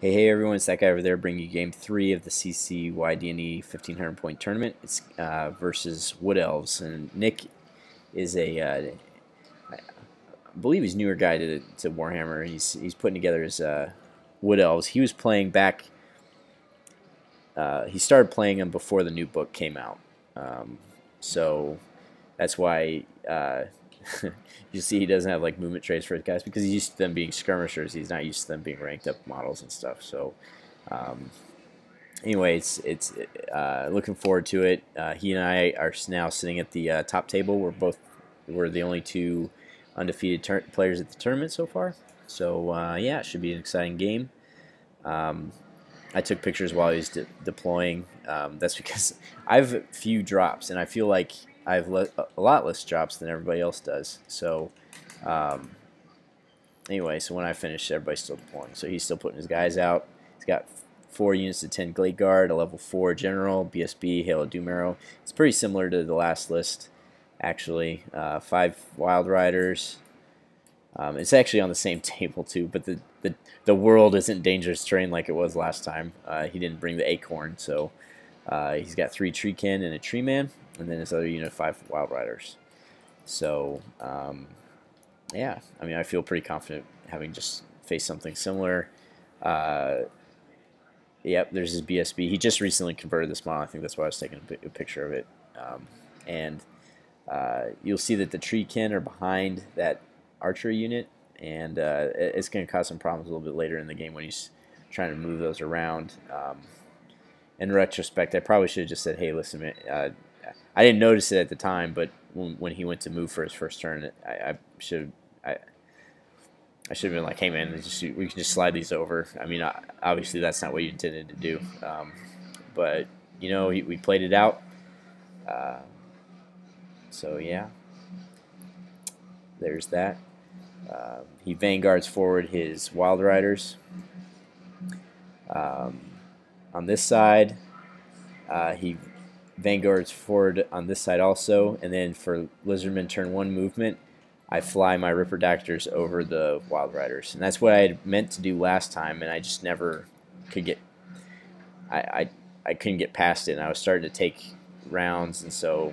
Hey everyone, it's that guy over there bringing you game 3 of the CCYDNE 1500 point tournament. It's versus Wood Elves, and Nick is I believe he's a newer guy to Warhammer. He's putting together his Wood Elves. He was playing back. He started playing them before the new book came out, so that's why you see he doesn't have like movement traits for his guys because he's used to them being skirmishers. He's not used to them being ranked up models and stuff. So anyway, it's looking forward to it. He and I are now sitting at the top table. We're the only two undefeated players at the tournament so far. So yeah, it should be an exciting game. I took pictures while he was deploying. That's because I have a few drops, and I feel like I have a lot less drops than everybody else does. So anyway, so when I finish, everybody's still deploying. So he's still putting his guys out. He's got 4 units of 10 Glade Guard, a level 4 General, BSB, Hail of Doom Arrow. It's pretty similar to the last list, actually. 5 Wild Riders. It's actually on the same table too, but the world isn't dangerous terrain like it was last time. He didn't bring the Acorn, so he's got 3 Treekin and a Tree Man, and then his other unit of 5 Wild Riders. So yeah, I mean, I feel pretty confident having just faced something similar. Yep, there's his BSB. He just recently converted this model. I think that's why I was taking a picture of it. And you'll see that the Treekin are behind that archery unit, and it's going to cause some problems a little bit later in the game when he's trying to move those around. In retrospect, I probably should have just said, "Hey, listen, man, I didn't notice it at the time, but when he went to move for his first turn, I should have been like, hey man, we can just slide these over." I mean, obviously that's not what you intended to do, but you know, we played it out. So yeah, there's that. He vanguards forward his Wild Riders. On this side, he vanguards forward on this side also, and then for Lizardmen turn 1 movement, I fly my Ripperdactors over the Wild Riders, and that's what I had meant to do last time, and I just never could get. I couldn't get past it, and I was starting to take rounds, and so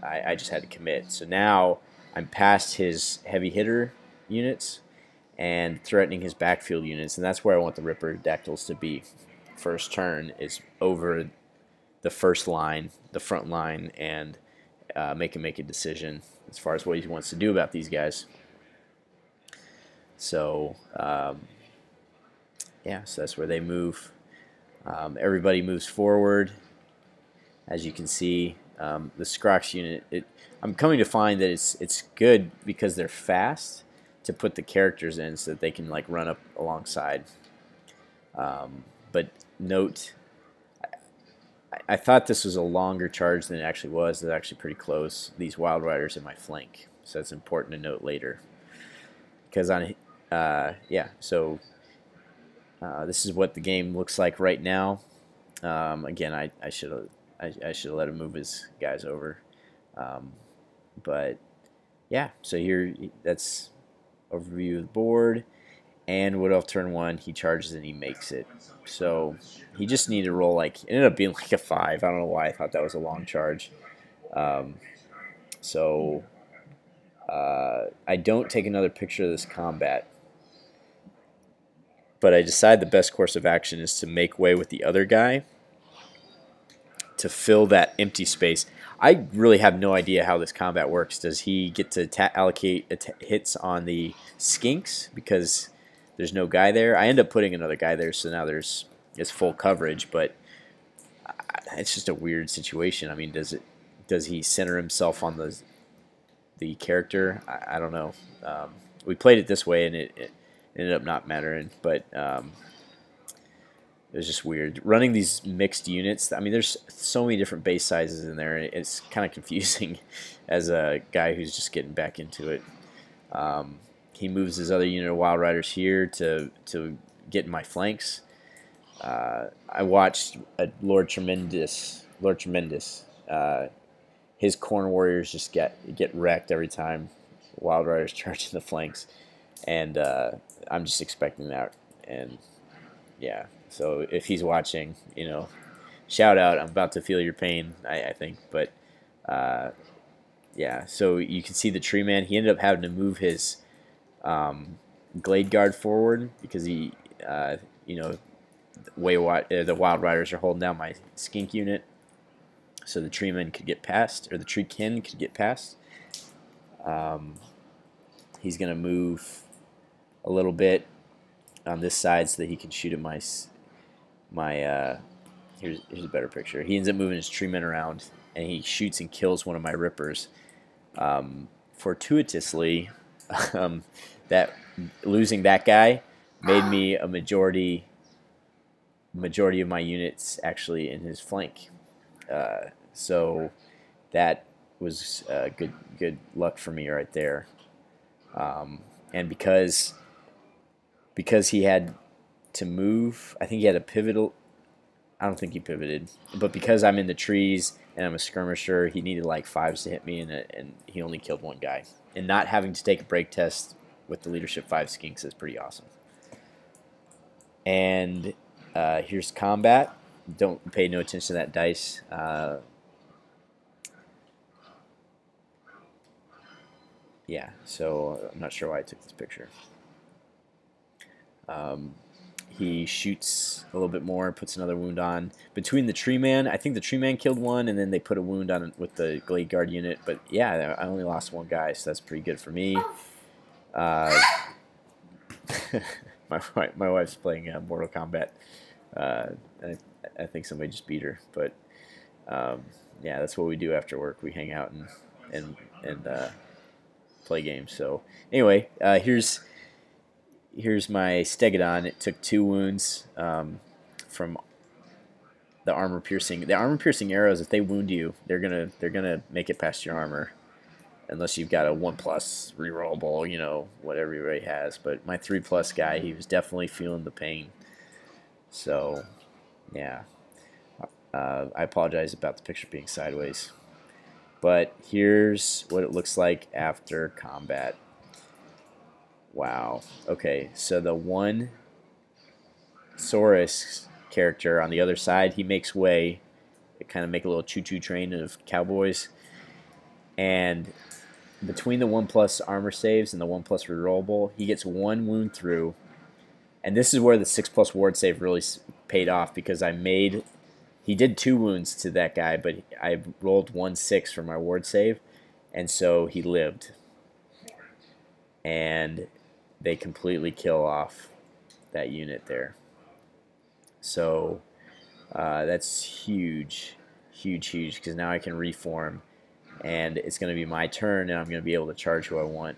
I just had to commit. So now I'm past his heavy hitter units and threatening his backfield units, and that's where I want the Ripperdactyls to be. First turn is over the first line, the front line, and make a decision as far as what he wants to do about these guys. So yeah, so that's where they move. Everybody moves forward, as you can see. The Scrox unit, I'm coming to find that it's good because they're fast to put the characters in so that they can like run up alongside. But note, I thought this was a longer charge than it actually was. It's actually pretty close. These Wild Riders in my flank, so that's important to note later. Because on yeah, so this is what the game looks like right now. Again, I should have let him move his guys over, but yeah. So here, that's overview of the board. And Wood Elf turn 1, he charges and he makes it. So he just needed to roll like, it ended up being like a 5. I don't know why I thought that was a long charge. So I don't take another picture of this combat, but I decide the best course of action is to make way with the other guy to fill that empty space. I really have no idea how this combat works. Does he get to allocate hits on the skinks because there's no guy there? I end up putting another guy there, so now it's full coverage, but it's just a weird situation. I mean, does he center himself on the character? I don't know. We played it this way, and it ended up not mattering, but it was just weird. Running these mixed units, I mean, there's so many different base sizes in there, and it's kind of confusing as a guy who's just getting back into it. He moves his other unit of Wild Riders here to get in my flanks. I watched Lord Tremendous. His Corn Warriors just get wrecked every time Wild Riders charge in the flanks, and I'm just expecting that, and yeah. So if he's watching, you know, shout out. I'm about to feel your pain, I think. But yeah, so you can see the tree man. He ended up having to move his glade guard forward because he, you know, the wild riders are holding down my skink unit, so the tree man could get past, or the tree kin could get past. He's gonna move a little bit on this side so that he can shoot at my here's a better picture. He ends up moving his tree men around, and he shoots and kills one of my rippers. Fortuitously, that losing that guy made me a majority of my units actually in his flank. So that was good luck for me right there. And because he had to move, I think he had a pivotal. I don't think he pivoted, but because I'm in the trees and I'm a skirmisher, he needed like 5s to hit me, and he only killed one guy. And not having to take a break test with the leadership 5 skinks is pretty awesome. And here's combat. Don't pay no attention to that dice. Yeah, so I'm not sure why I took this picture. He shoots a little bit more, puts another wound on. Between the tree man, I think the tree man killed one, and then they put a wound on with the glade guard unit. But yeah, I only lost one guy, so that's pretty good for me. My wife's playing Mortal Kombat. I think somebody just beat her, but yeah, that's what we do after work. We hang out and play games. So anyway, here's my Stegodon. It took 2 wounds from the armor piercing. The armor piercing arrows, if they wound you, they're gonna make it past your armor, unless you've got a 1+ rerollable, you know, what everybody has. But my 3+ guy, he was definitely feeling the pain. So yeah, I apologize about the picture being sideways. But here's what it looks like after combat. Wow. Okay, so the one Saurus character on the other side, he makes way. They kind of make a little choo-choo train of cowboys. And between the 1+ armor saves and the 1+ rerollable, he gets 1 wound through. And this is where the 6+ ward save really paid off, because he did 2 wounds to that guy, but I rolled 1/6 for my ward save, and so he lived. And they completely kill off that unit there. So that's huge, because now I can reform, and it's going to be my turn, and I'm going to be able to charge who I want.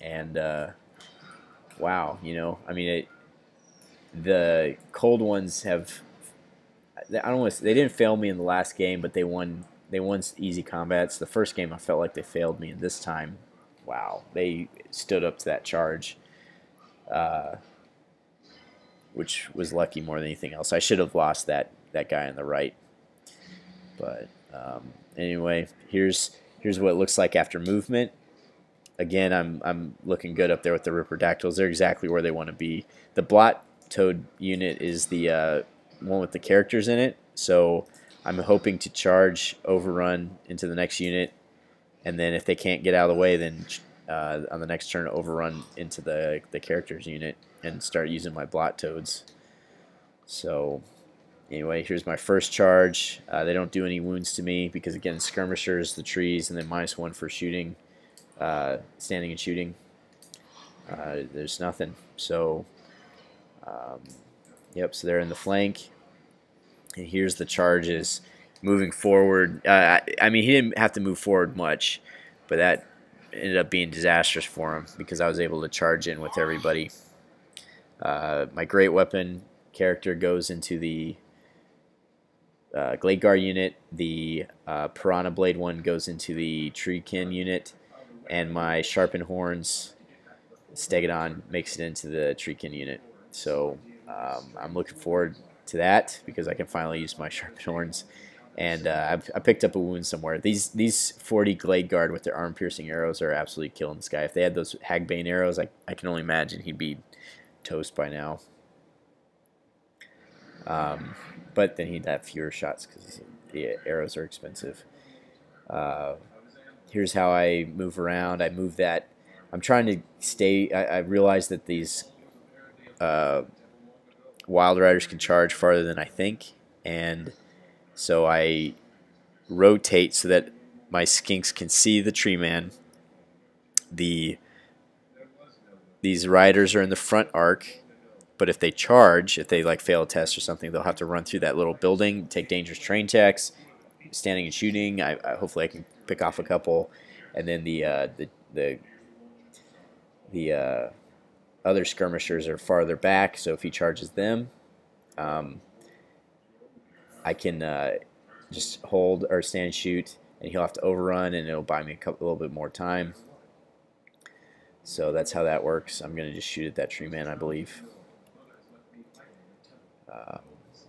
And wow, you know, I mean, the cold ones have. I don't want to. They didn't fail me in the last game, but they won. They won easy combats. The first game, I felt like they failed me, and this time, wow, they stood up to that charge, which was lucky more than anything else. I should have lost that guy on the right, but anyway, here's what it looks like after movement. Again, I'm looking good up there with the Ripperdactyls. They're exactly where they want to be. The Blot Toad unit is the one with the characters in it, so I'm hoping to charge overrun into the next unit, and then if they can't get out of the way, then on the next turn overrun into the characters unit and start using my Blot Toads. So anyway, here's my first charge. They don't do any wounds to me because, again, skirmishers, the trees, and then -1 for shooting, standing and shooting. There's nothing. So yep, so they're in the flank. And here's the charges moving forward. I mean, he didn't have to move forward much, but that ended up being disastrous for him because I was able to charge in with everybody. My great weapon character goes into the Glade Guard unit. The Piranha Blade one goes into the Treekin unit. And my Sharpened Horns Stegodon makes it into the Treekin unit. So I'm looking forward to that because I can finally use my Sharpened Horns. And I picked up a wound somewhere. These 40 Glade Guard with their arm-piercing arrows are absolutely killing this guy. If they had those Hagbane arrows, I can only imagine he'd be toast by now. But then he'd have fewer shots because the arrows are expensive. Here's how I move around. I move that. I'm trying to stay. I realize that these Wild Riders can charge farther than I think, and so I rotate so that my skinks can see the tree man. These riders are in the front arc, but if they charge, if they like fail a test or something, they'll have to run through that little building, take dangerous terrain checks, standing and shooting. Hopefully I can pick off a couple, and then the other skirmishers are farther back. So if he charges them, I can just hold or stand and shoot, and he'll have to overrun, and it'll buy me a little bit more time. So that's how that works. I'm going to just shoot at that tree man, I believe.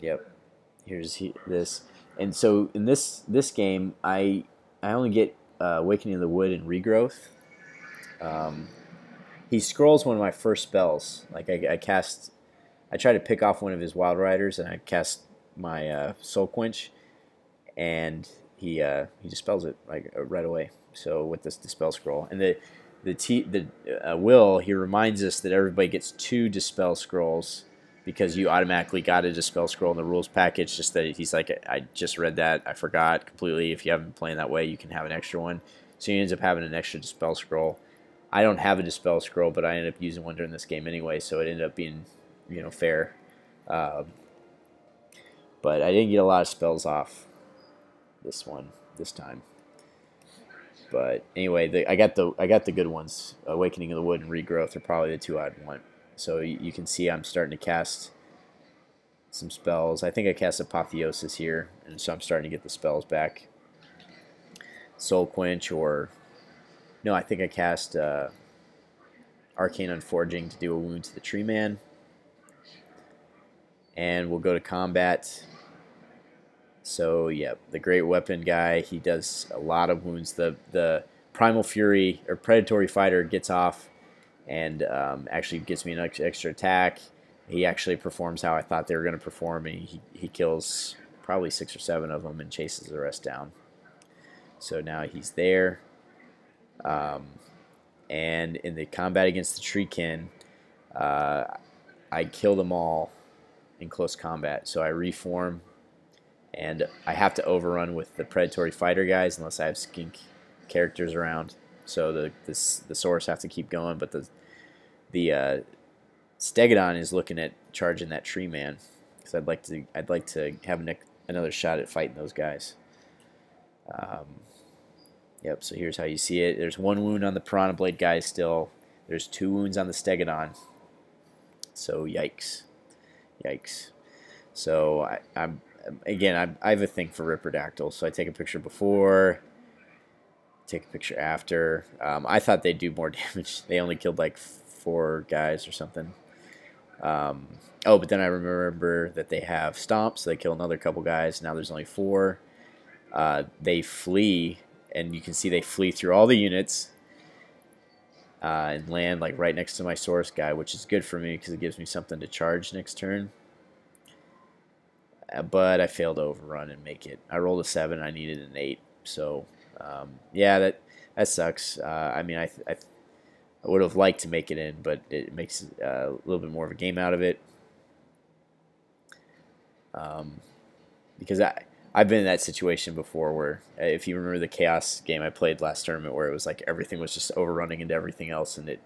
Yep. Here's this. And so in this game, I only get Awakening of the Wood and Regrowth. He scrolls one of my first spells. Like I try to pick off one of his Wild Riders, and I cast my Soul Quench, and he dispels it like right away. So with this Dispel Scroll, and the Will, he reminds us that everybody gets 2 Dispel Scrolls because you automatically got a Dispel Scroll in the rules package. Just that he's like, I just read that, I forgot completely. If you haven't been playing that way, you can have an extra one. So he ends up having an extra Dispel Scroll. I don't have a Dispel Scroll, but I ended up using one during this game anyway, so it ended up being, fair. But I didn't get a lot of spells off this time. But anyway, I got the good ones. Awakening of the Wood and Regrowth are probably the 2 I'd want. So you can see I'm starting to cast some spells. I think I cast Apotheosis here, and so I'm starting to get the spells back. Soul Quench, or no, I think I cast Arcane Unforging to do a wound to the Tree Man. And we'll go to combat. So yeah, the Great Weapon guy, he does a lot of wounds. The Primal Fury or Predatory Fighter gets off and actually gets me an extra attack. He actually performs how I thought they were going to perform, and he kills probably 6 or 7 of them and chases the rest down. So now he's there. And in the combat against the Treekin, I kill them all in close combat. So I reform, and I have to overrun with the Predatory Fighter guys unless I have skink characters around. So the Saurus have to keep going, but the Stegodon is looking at charging that tree man, because I'd like to have another shot at fighting those guys. Yep. So here's how you see it. There's 1 wound on the Piranha Blade guy still. There's 2 wounds on the Stegodon. So yikes. So I have a thing for Ripperdactyl, so I take a picture before, take a picture after. I thought they'd do more damage. They only killed like 4 guys or something. But then I remember that they have Stomp, so they kill another couple guys. Now there's only 4. They flee, and you can see they flee through all the units and land like right next to my Saurus guy, which is good for me because it gives me something to charge next turn. But I failed to overrun and make it. I rolled a 7. I needed an 8. So yeah, that sucks. I mean, I would have liked to make it in, but it makes a little bit more of a game out of it. Because I've been in that situation before where, if you remember the Chaos game I played last tournament, where it was like everything was just overrunning into everything else, and it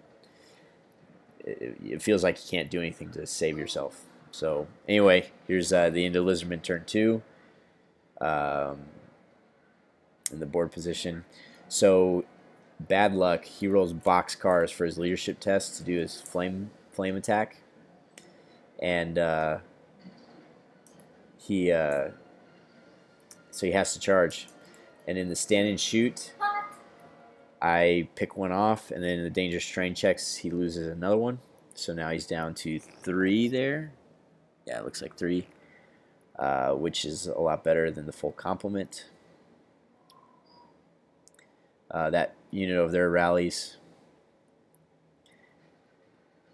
feels like you can't do anything to save yourself. So anyway, here's the end of Lizardmen turn 2 in the board position. So bad luck. He rolls boxcars for his leadership test to do his flame attack, and so he has to charge. And in the stand and shoot, I pick one off, and then in the dangerous terrain checks, he loses another one. So now he's down to 3 there. Yeah, it looks like 3, which is a lot better than the full complement. That unit over there rallies.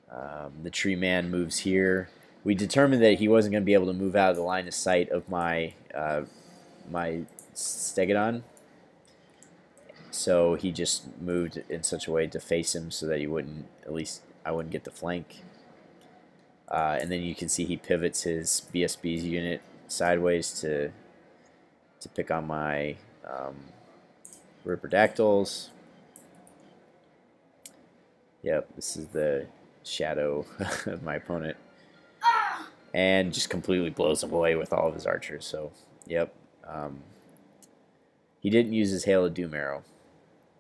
The tree man moves here. we determined that he wasn't going to be able to move out of the line of sight of my my Stegodon, so he just moved in such a way to face him so that he wouldn't, at least I wouldn't get the flank. And then you can see he pivots his BSB's unit sideways to pick on my Ripperdactyls. Yep, this is the shadow of my opponent. And just completely blows him away with all of his archers. So, yep. He didn't use his Hail of Doom arrow,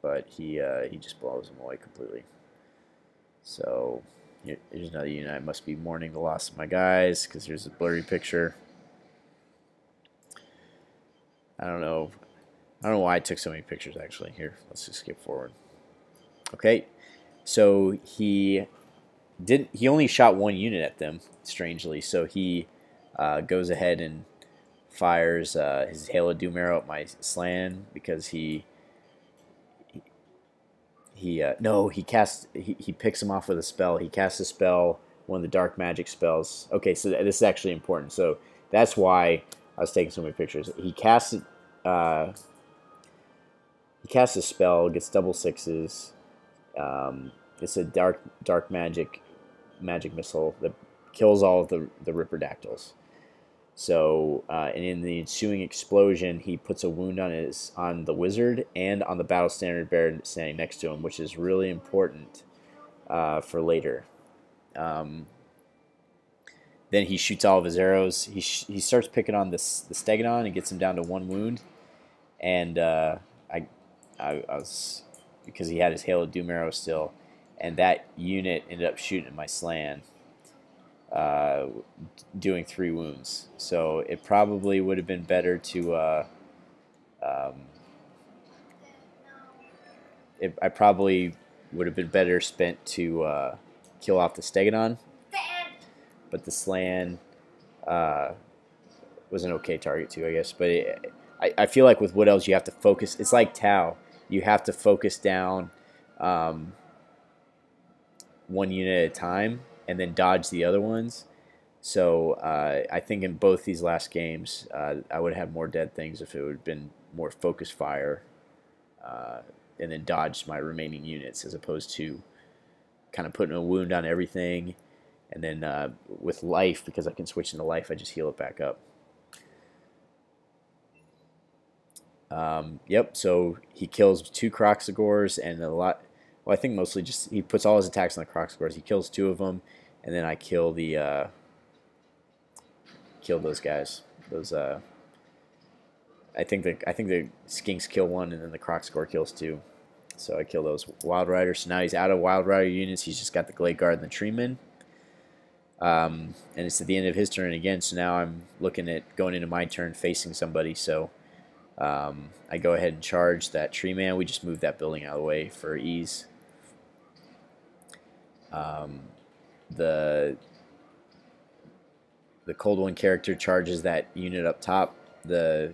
but he just blows him away completely. So, here's another unit. I must be mourning the loss of my guys, because here's a blurry picture. I don't know why I took so many pictures, actually. Here, let's just skip forward. Okay, so he only shot one unit at them, strangely. So he goes ahead and fires his Hail of Doom arrow at my Slan, because he picks him off with a spell. He casts a spell, one of the dark magic spells. Okay, so this is actually important. So that's why I was taking so many pictures. He casts a spell, gets double sixes. It's a dark magic missile that kills all of the Ripperdactyls. So, and in the ensuing explosion, he puts a wound on the wizard and on the battle standard bearer standing next to him, which is really important for later. Then he shoots all of his arrows. He starts picking on the Stegodon and gets him down to one wound. And I was, because he had his Hail of Doom arrow still, and that unit ended up shooting at my Slan, doing 3 wounds. So it probably would have been better to I probably would have been better spent to kill off the Stegodon, but the Slan was an okay target too, I guess. But I feel like with Wood Elves you have to focus. It's like Tau. You have to focus down one unit at a time and then dodge the other ones. So I think in both these last games, I would have had more dead things if it would have been more focused fire and then dodged my remaining units, as opposed to kind of putting a wound on everything. And then with life, because I can switch into life, I just heal it back up. Yep, so he kills 2 Croxagores and a lot. Well, I think mostly just he puts all his attacks on the Croxagores. He kills 2 of them, and then I kill the kill those guys. Those I think the Skinks kill 1, and then the Croxagore kills 2. So I kill those Wild Riders. So now he's out of Wild Rider units. He's just got the Glade Guard and the Treeman. And it's at the end of his turn again. So now I'm looking at going into my turn facing somebody. So I go ahead and charge that tree man. We just moved that building out of the way for ease. The Cold One character charges that unit up top. The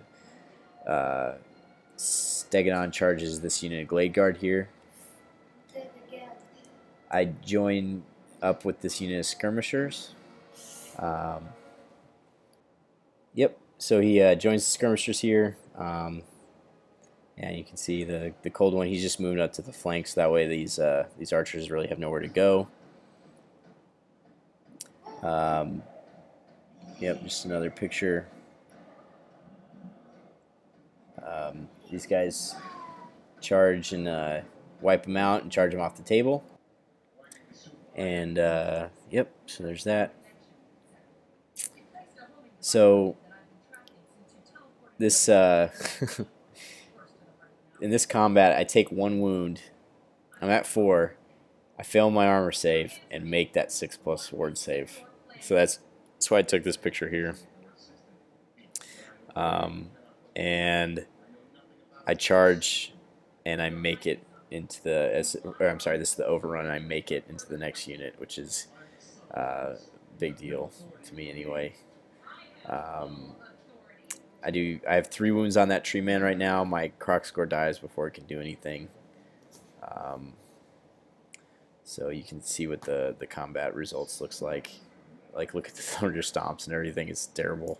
Stegodon charges this unit of Glade Guard here. I join up with this unit of Skirmishers. Yep, so he joins the Skirmishers here. And you can see the Cold One, he's just moving up to the flanks. That way these archers really have nowhere to go. Yep, just another picture. These guys charge and wipe them out and charge them off the table. And yep, so there's that. So this in this combat, I take 1 wound. I'm at 4. I fail my armor save and make that 6+ ward save. So that's why I took this picture here. And I charge and I make it into the, I'm sorry, this is the overrun. I make it into the next unit, which is a big deal to me anyway. I have 3 wounds on that tree man right now. My Croxagore dies before it can do anything. So you can see what the combat results looks like. Like, look at the thunder stomps and everything. It's terrible.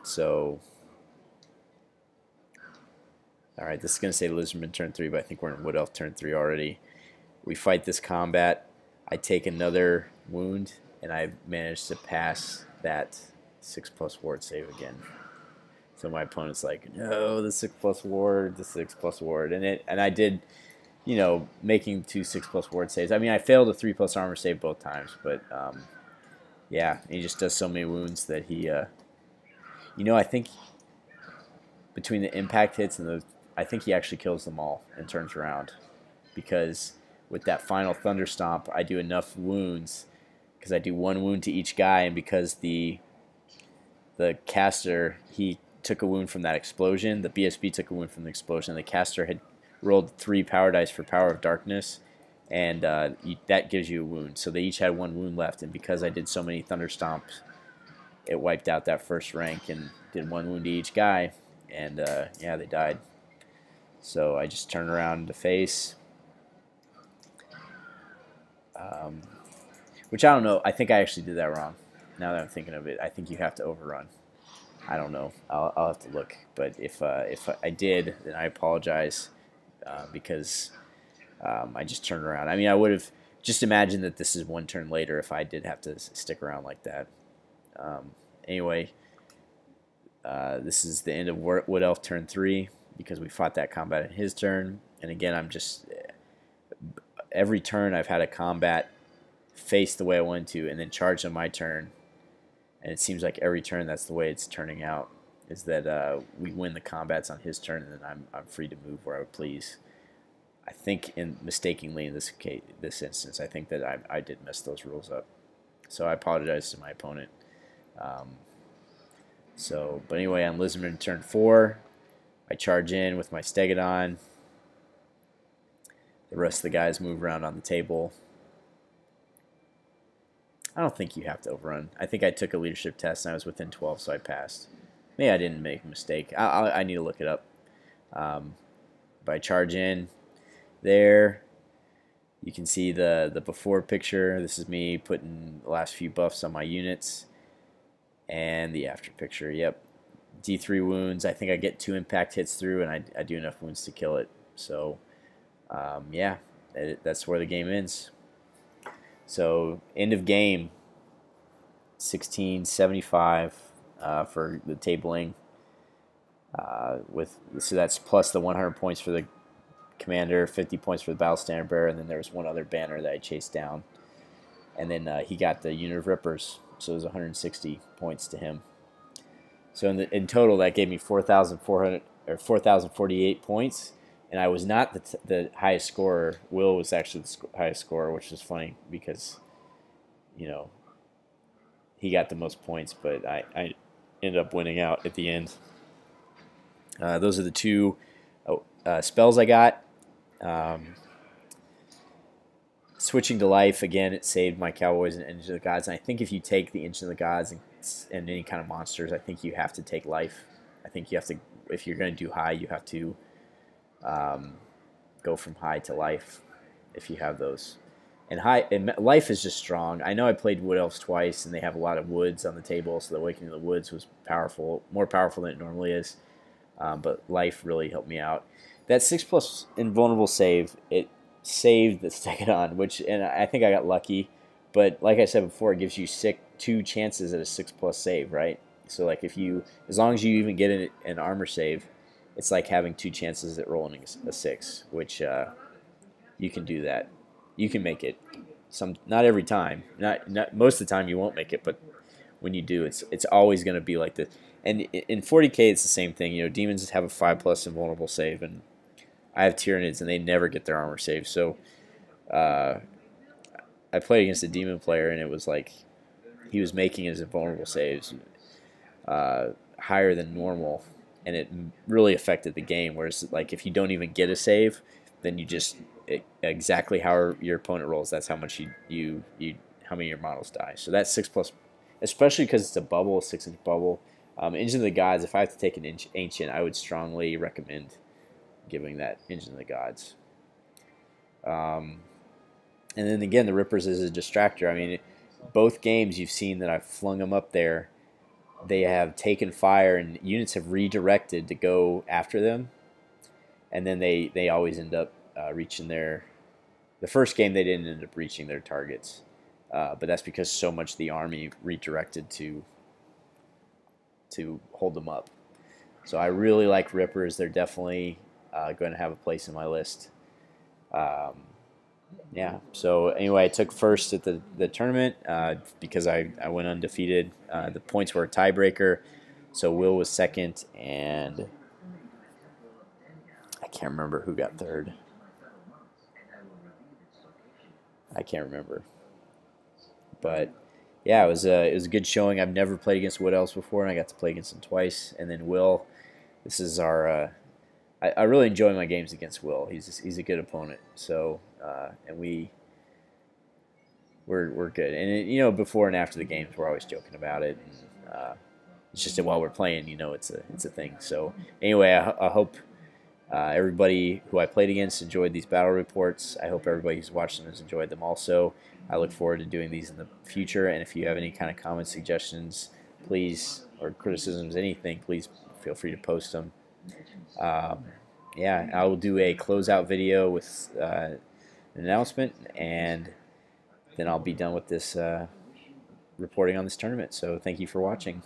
So, all right, this is going to say Lizardmen turn 3, but I think we're in Wood Elf turn 3 already. We fight this combat. I take another wound, and I manage to pass that 6+ ward save again. So my opponent's like, no, the 6+ ward, the 6+ ward, and I did, you know, making 2 6+ ward saves. I mean, I failed a 3+ armor save both times, but yeah, he just does so many wounds that he, you know, I think between the impact hits and I think he actually kills them all and turns around, because with that final thunder stomp, I do enough wounds, because I do 1 wound to each guy, and because the caster, he took a wound from that explosion, the BSB took a wound from the explosion, the caster had rolled 3 power dice for Power of Darkness, and that gives you a wound. So they each had 1 wound left, and because I did so many thunder stomps, it wiped out that first rank and did 1 wound to each guy, and yeah, they died. So I just turned around to face, which I don't know. I think I actually did that wrong. Now that I'm thinking of it, I think you have to overrun. I don't know. I'll have to look. But if I did, then I apologize, because I just turned around. I mean, I would have just imagined that this is 1 turn later if I did have to stick around like that. Anyway, this is the end of Wood Elf turn 3, because we fought that combat in his turn. And again, I'm just, every turn I've had a combat face the way I wanted to, and then charge on my turn. And it seems like every turn that's the way it's turning out, is that we win the combats on his turn, and then I'm free to move where I would please. I think mistakenly in this instance, I think that I did mess those rules up. So I apologize to my opponent. But anyway, on Lizardman turn 4, I charge in with my Stegodon. The rest of the guys move around on the table. I don't think you have to overrun. I think I took a leadership test and I was within 12, so I passed. Maybe I didn't make a mistake. I need to look it up. But I charge in there. You can see the before picture. This is me putting the last few buffs on my units. And the after picture, yep. D3 wounds. I think I get 2 impact hits through, and I do enough wounds to kill it. So, yeah, that's where the game ends. So, end of game, 1675 for the tabling. So that's plus the 100 points for the commander, 50 points for the battle standard bearer, and then there was 1 other banner that I chased down. And then he got the unit of rippers, so it was 160 points to him. So in total, that gave me 4,400 or 4,048 points, and I was not the highest scorer. Will was actually the highest scorer, which is funny because, you know, he got the most points, but I ended up winning out at the end. Those are the 2 spells I got. Switching to life, again, it saved my Cowboys and Engine of the Gods. And I think if you take the Engine of the Gods and any kind of monsters, I think you have to take life. I think you have to, if you're going to do high, you have to go from high to life if you have those. And life is just strong. I know I played Wood Elves twice, and they have a lot of woods on the table, so the Awakening of the Woods was powerful, more powerful than it normally is. But life really helped me out. That 6+ invulnerable save, it saved the Stegodon, and I think I got lucky. But like I said before, it gives you 2 chances at a 6+ save, right? So like as long as you even get an armor save, it's like having 2 chances at rolling a 6, which you can do that. You can make it. Not every time. Not most of the time you won't make it, but when you do, it's always going to be like this. And in 40k, it's the same thing. You know, demons have a 5+ invulnerable save, and I have Tyranids, and they never get their armor save. So I played against a demon player, and it was like he was making his invulnerable saves higher than normal, and it really affected the game. Whereas, like, if you don't even get a save, then you just exactly how your opponent rolls. That's how much how many of your models die. So that 6+, especially because it's a bubble, a 6-inch bubble. Engine of the Gods, if I have to take an Ancient, I would strongly recommend giving that Engine of the Gods. And then again, the Rippers is a distractor. I mean, both games you've seen that I've flung them up there, they have taken fire and units have redirected to go after them, and then they always end up reaching their. The first game they didn't end up reaching their targets, but that's because so much of the army redirected to hold them up. So I really like Rippers. They're definitely going to have a place in my list. Yeah. So anyway, I took first at the tournament because I went undefeated. The points were a tiebreaker. So Will was second, and I can't remember who got third. I can't remember. But yeah, it was a good showing. I've never played against Wood Elves before, and I got to play against him twice. And then Will, this is our. I really enjoy my games against Will. He's a good opponent. So and we're good. And you know, before and after the games, we're always joking about it. And, it's just that while we're playing, you know, it's a thing. So anyway, I hope everybody who I played against enjoyed these battle reports. I hope everybody who's watched them has enjoyed them also. I look forward to doing these in the future. And if you have any kind of comments, suggestions, please, or criticisms, anything, please feel free to post them. Yeah, I will do a closeout video with an announcement, and then I'll be done with this reporting on this tournament. So thank you for watching.